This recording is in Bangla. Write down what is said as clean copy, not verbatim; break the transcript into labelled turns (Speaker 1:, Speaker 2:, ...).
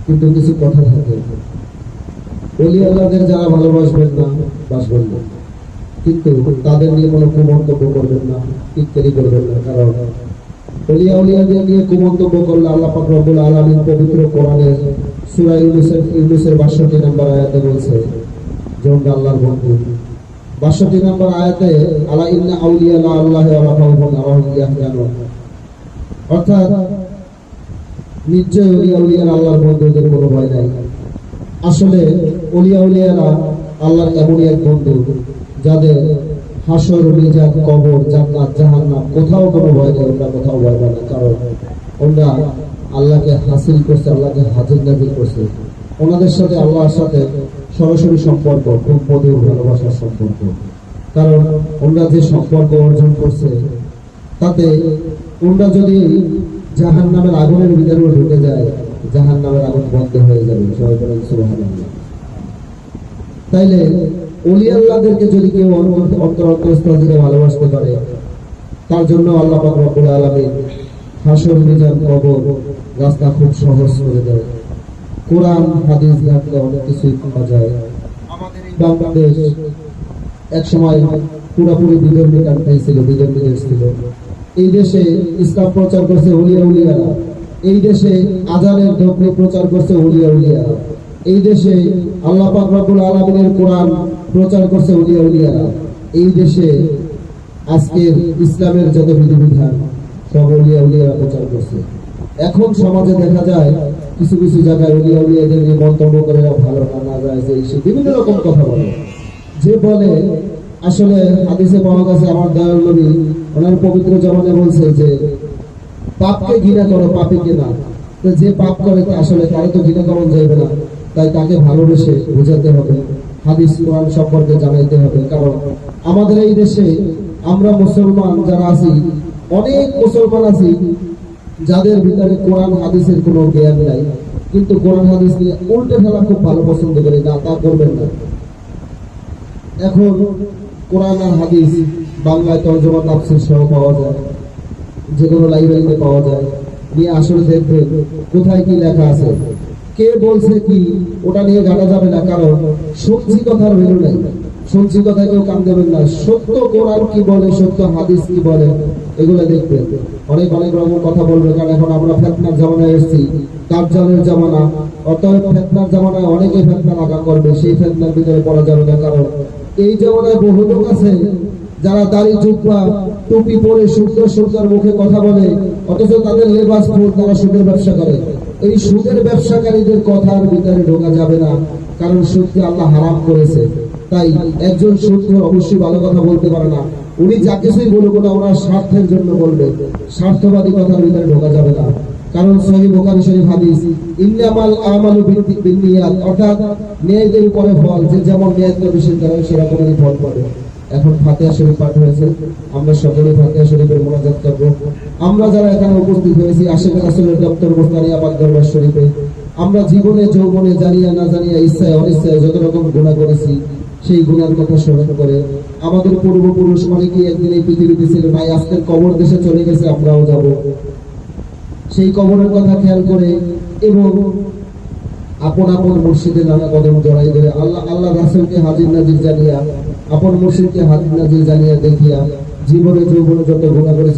Speaker 1: কিন্তু কিছু কথা থাকে। ওলি আল্লাহদের যারা ভালোবাসবেন না, বাসবেন না, কিন্তু তাদের নিয়ে কোনো কুমন্তব্য করবেন না, ইত্যাদি করবেন না। কারণ ওলিয়া উলিয়াদের নিয়ে কুমন্তব্য করলে আল্লাহ পাক রব্বুল আলামিন পবিত্র কোরআনের সূরা ইউনূসের ৬২ নম্বর আয়াতে বলছে যে তোমরা আল্লাহর বন্ধু। ৬২ নম্বর আয়াতে আলা ইন্না আউলিয়া আল্লাহি ওয়া লা খাউফুন আলাইহিম ইয়াহজানুন, অর্থাৎ নিশ্চয় ওলিয়া উলিয়ারা আল্লাহর বন্ধুদের কোনো ভয় নাই। আসলে ওলিয়া উলিয়ারা আল্লাহর এমনই এক বন্ধু যাদের হাসর, মিজান, কবর, জান্নাত, জাহান্নাম কোথাও কোনো ভয় নেই, ওরা কোথাও ভয় পায় না। কারণ ওরা আল্লাহকে হাসিল করছে, আল্লাহকে হাজির নাজির করছে। ওনাদের সাথে আল্লাহর সাথে সরাসরি সম্পর্ক, খুব মধুর ভালোবাসার সম্পর্ক। কারণ ওরা যে সম্পর্ক অর্জন করছে তাতে ওরা যদি জাহান্নামের আগুনের ভিতরে ঢুকে যায়, জাহান্নামের আগুন বন্ধ হয়ে যাবে। সবাই বলেন সুবহানাল্লাহ। তাইলে ওলি আল্লাহদেরকে যদি কেউ অন্তরস্থল থেকে ভালোবাসতে পারে, তার জন্য আল্লাহ পাক রব্বুল আলামিন হাসর, মিজান, কবর রাস্তা খুব সহজ করে দেয়। কোরআন হাদিস ঘাটলে অনেক কিছুই পাওয়া যায়। আমাদের এই বাংলাদেশ এক সময় পুরোপুরি বিধর্মী কান্ট্রি ছিল, বিধর্মী দেশ ছিল। এই দেশে ইসলাম প্রচার করছে ওলিয়া উলিয়ারা, এই দেশে আজানের ধ্বনি প্রচার করছে ওলিয়া উলিয়ারা, এই দেশে আল্লাহ পাক রব্বুল আলামিনের কোরআন প্রচার করছে ওলিয়া উলিয়ারা। এই দেশে আজকের ইসলামের যত বিধিবিধান সব ওলিয়া উলিয়ারা প্রচার করছে। এখন সমাজে দেখা যায় কিছু কিছু জায়গায় ওলিয়া উলিয়াদের নিয়ে মন্তব্য করে ভালো না যায়, যে বিভিন্ন রকম কথা বলে। যে বলে আসলে হাদিসে পাওয়া গেছে আমার দয়াল নবী ওনার পবিত্র জবানে বলছে যে পাপকে ঘৃণা করো, পাপীকে না। তো যে পাপ করে আসলে তারে তো ঘৃণা করা যাবে না, তাই তাকে ভালোবেসে বোঝাতে হবে, হাদিস কোরআন সম্পর্কে জানাইতে হবে। কারণ আমাদের এই দেশে আমরা মুসলমান যারা আছি, অনেক মুসলমান আছি যাদের ভিতরে কোরআন হাদিসের কোনো জ্ঞান নাই, কিন্তু কোরআন হাদিস নিয়ে উল্টে ফেলা খুব ভালো পছন্দ করে। না, তা করবেন না। এখন কোরআন আর হাদিস বাংলায় তরজমা তাফসীর সহ পাওয়া যায়, যে কোনো লাইব্রেরিতে পাওয়া যায়। নিয়ে আসলে দেখবেন কোথায় কি লেখা আছে, কে বলছে কি, ওটা নিয়ে ঘাটা যাবে না। কারণ সত্যি কথার ভ্যালু নাই, সত্যি কথায় কেউ কান দেবেন না। সত্য কোরআন কি বলে, সত্য হাদিস কি বলে, এগুলো দেখবেন। অনেক অনেক রকম কথা বলবে, কারণ এখন আমরা ফেতনার জামানায় এসেছি, কার্যালয়ের জামানা। অতএব ফেতনার জামানায় অনেকে ফেতনা লাগা করবে, সেই ফেতনার ভিতরে পড়া যাবে না। কারণ এই জামানায় বহু লোক আছে যারা দাড়ি জুব্বা টুপি পরে সুন্দর সুন্দর মুখে কথা বলে, অথচ তাদের লেবাস পরে তারা সুদের ব্যবসা করে। এই সুদের ব্যবসাকারীদের কথার ভিতরে ঢোকা যাবে না, কারণ সুদকে আল্লাহ হারাম করেছে। তাই একজন সুদখোর অবশ্যই ভালো কথা বলতে পারে না। উনি যা কিছুই বলুক না, ওনার স্বার্থের জন্য বলবে, স্বার্থবাদী কথার ভিতরে ঢোকা যাবে না। কারণ সহিহ বুখারী শরীফ হাদিস, ইন্নামাল আমালু বিন্নিয়াত, অর্থাৎ নিয়তের উপরে ফল, যে যেমন নিয়ত করবে সে তেমন সেরকমই ফল পাবে। এখন ফাতিহা শরীফ পাঠ হয়েছে, আমরা সকলে ফাতিহা শরীফের মুনাজাত করব। আমরা যারা এখানে উপস্থিত হয়েছি আশিকুর রাসূলের দপ্তর মুস্তানিয়া পাক দরবার শরীফে, আমরা জীবনে যৌবনে জানিয়া না জানিয়া ইচ্ছায় অনিচ্ছায় যত রকম গুনাহ করেছি, সেই গুনার কথা স্মরণ করে আমাদের পূর্বপুরুষ অনেকেই একদিন এই পৃথিবীতে ছিল, ভাই আজকের কবর দেশে চলে গেছে, আমরাও যাব। সেই কবরের কথা খেয়াল করে এবং আপন আপন মুর্শিদের নানা কদম জড়াই ধরে আল্লাহ রাসূলকে হাজির নাজির জানিয়া, আপন মুর্শিদকে হাজির নাজির জানিয়া দেখিয়া জীবনে যৌবনে যত গুনাহ করেছে